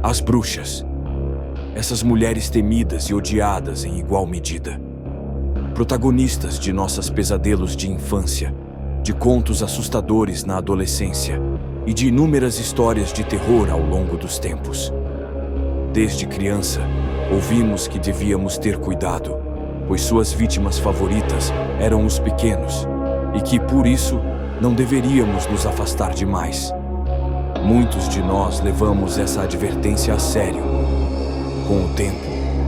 As bruxas. Essas mulheres temidas e odiadas em igual medida. Protagonistas de nossos pesadelos de infância, de contos assustadores na adolescência e de inúmeras histórias de terror ao longo dos tempos. Desde criança, ouvimos que devíamos ter cuidado, pois suas vítimas favoritas eram os pequenos, e que, por isso, não deveríamos nos afastar demais. Muitos de nós levamos essa advertência a sério. Com o tempo,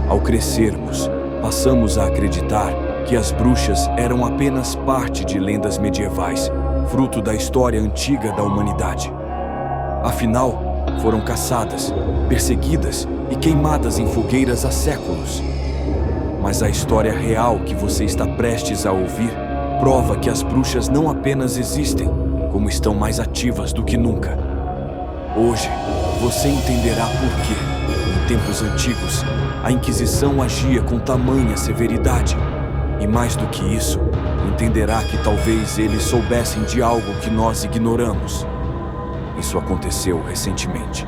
ao crescermos, passamos a acreditar que as bruxas eram apenas parte de lendas medievais, fruto da história antiga da humanidade. Afinal, foram caçadas, perseguidas e queimadas em fogueiras há séculos. Mas a história real que você está prestes a ouvir prova que as bruxas não apenas existem, como estão mais ativas do que nunca. Hoje, você entenderá por que, em tempos antigos, a Inquisição agia com tamanha severidade. E mais do que isso, entenderá que talvez eles soubessem de algo que nós ignoramos. Isso aconteceu recentemente,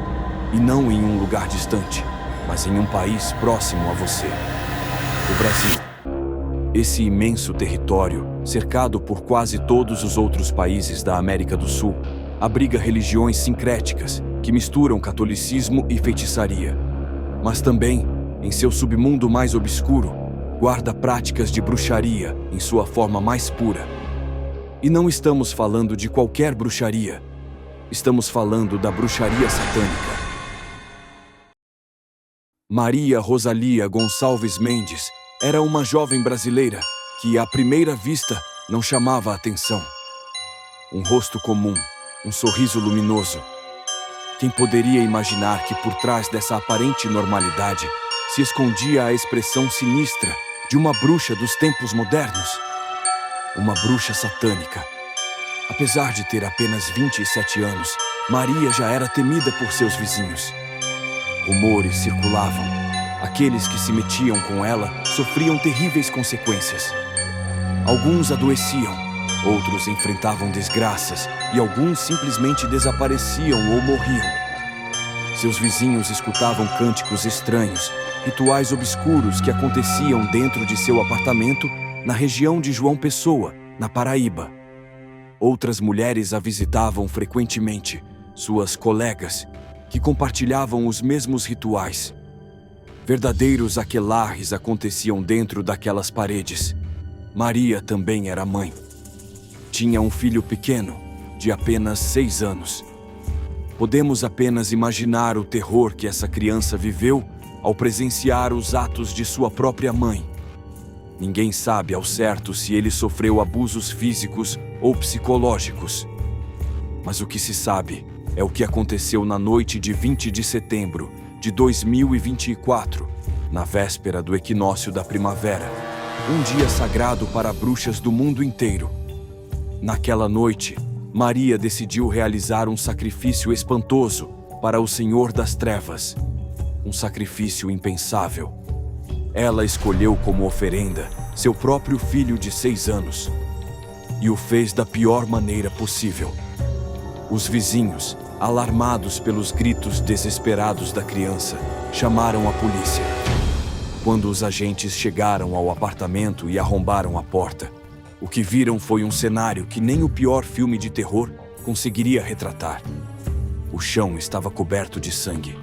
e não em um lugar distante, mas em um país próximo a você, o Brasil. Esse imenso território, cercado por quase todos os outros países da América do Sul, abriga religiões sincréticas que misturam catolicismo e feitiçaria. Mas também, em seu submundo mais obscuro, guarda práticas de bruxaria em sua forma mais pura. E não estamos falando de qualquer bruxaria. Estamos falando da bruxaria satânica. Maria Rosalia Gonçalves Mendes era uma jovem brasileira que, à primeira vista, não chamava a atenção. Um rosto comum, um sorriso luminoso. Quem poderia imaginar que por trás dessa aparente normalidade se escondia a expressão sinistra de uma bruxa dos tempos modernos? Uma bruxa satânica. Apesar de ter apenas 27 anos, Maria já era temida por seus vizinhos. Rumores circulavam. Aqueles que se metiam com ela sofriam terríveis consequências. Alguns adoeciam, outros enfrentavam desgraças e alguns simplesmente desapareciam ou morriam. Seus vizinhos escutavam cânticos estranhos, rituais obscuros que aconteciam dentro de seu apartamento na região de João Pessoa, na Paraíba. Outras mulheres a visitavam frequentemente, suas colegas, que compartilhavam os mesmos rituais. Verdadeiros aquelarres aconteciam dentro daquelas paredes. Maria também era mãe. Tinha um filho pequeno, de apenas 6 anos. Podemos apenas imaginar o terror que essa criança viveu ao presenciar os atos de sua própria mãe. Ninguém sabe ao certo se ele sofreu abusos físicos ou psicológicos. Mas o que se sabe é o que aconteceu na noite de 20 de setembro de 2024, na véspera do equinócio da primavera, um dia sagrado para bruxas do mundo inteiro. Naquela noite, Maria decidiu realizar um sacrifício espantoso para o Senhor das Trevas. Um sacrifício impensável. Ela escolheu como oferenda seu próprio filho de 6 anos. E o fez da pior maneira possível. Os vizinhos, alarmados pelos gritos desesperados da criança, chamaram a polícia. Quando os agentes chegaram ao apartamento e arrombaram a porta, o que viram foi um cenário que nem o pior filme de terror conseguiria retratar. O chão estava coberto de sangue.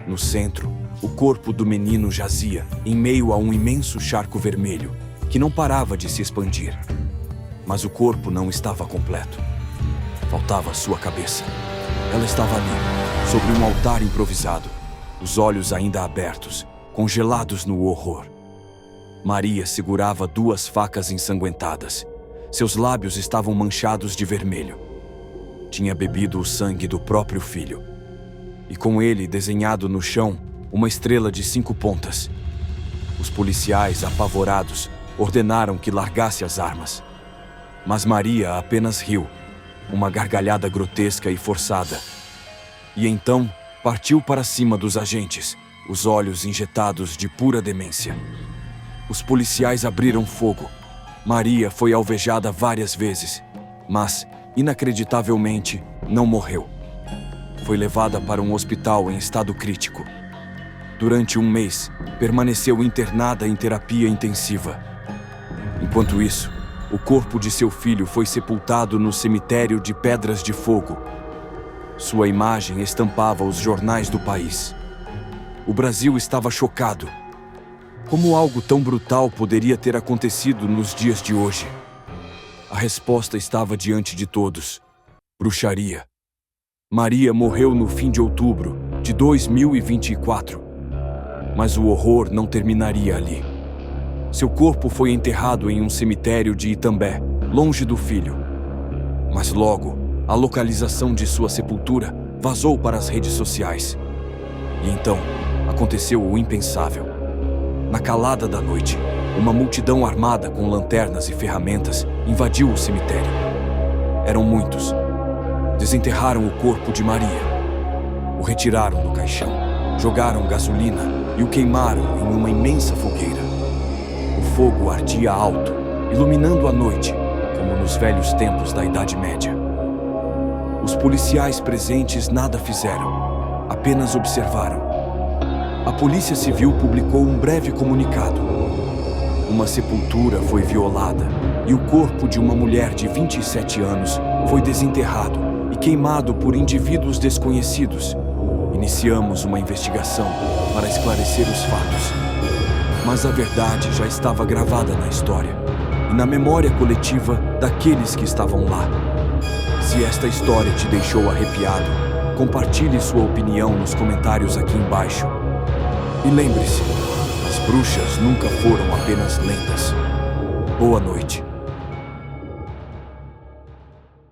No centro, o corpo do menino jazia em meio a um imenso charco vermelho que não parava de se expandir. Mas o corpo não estava completo. Faltava sua cabeça. Ela estava ali, sobre um altar improvisado, os olhos ainda abertos, congelados no horror. Maria segurava 2 facas ensanguentadas. Seus lábios estavam manchados de vermelho. Tinha bebido o sangue do próprio filho. E com ele desenhado no chão, uma estrela de 5 pontas. Os policiais, apavorados, ordenaram que largasse as armas. Mas Maria apenas riu, uma gargalhada grotesca e forçada. E então partiu para cima dos agentes, os olhos injetados de pura demência. Os policiais abriram fogo. Maria foi alvejada várias vezes, mas, inacreditavelmente, não morreu. foi levada para um hospital em estado crítico. Durante um mês, permaneceu internada em terapia intensiva. Enquanto isso, o corpo de seu filho foi sepultado no cemitério de Pedras de Fogo. Sua imagem estampava os jornais do país. O Brasil estava chocado. Como algo tão brutal poderia ter acontecido nos dias de hoje? A resposta estava diante de todos: bruxaria. Maria morreu no fim de outubro de 2024. Mas o horror não terminaria ali. Seu corpo foi enterrado em um cemitério de Itambé, longe do filho. Mas logo, a localização de sua sepultura vazou para as redes sociais. E então, aconteceu o impensável. Na calada da noite, uma multidão armada com lanternas e ferramentas invadiu o cemitério. Eram muitos. Desenterraram o corpo de Maria. O retiraram do caixão, jogaram gasolina e o queimaram em uma imensa fogueira. O fogo ardia alto, iluminando a noite, como nos velhos tempos da Idade Média. Os policiais presentes nada fizeram, apenas observaram. A Polícia Civil publicou um breve comunicado. Uma sepultura foi violada e o corpo de uma mulher de 27 anos foi desenterrado e queimado por indivíduos desconhecidos. Iniciamos uma investigação para esclarecer os fatos. Mas a verdade já estava gravada na história e na memória coletiva daqueles que estavam lá. Se esta história te deixou arrepiado, compartilhe sua opinião nos comentários aqui embaixo. E lembre-se, as bruxas nunca foram apenas lendas. Boa noite.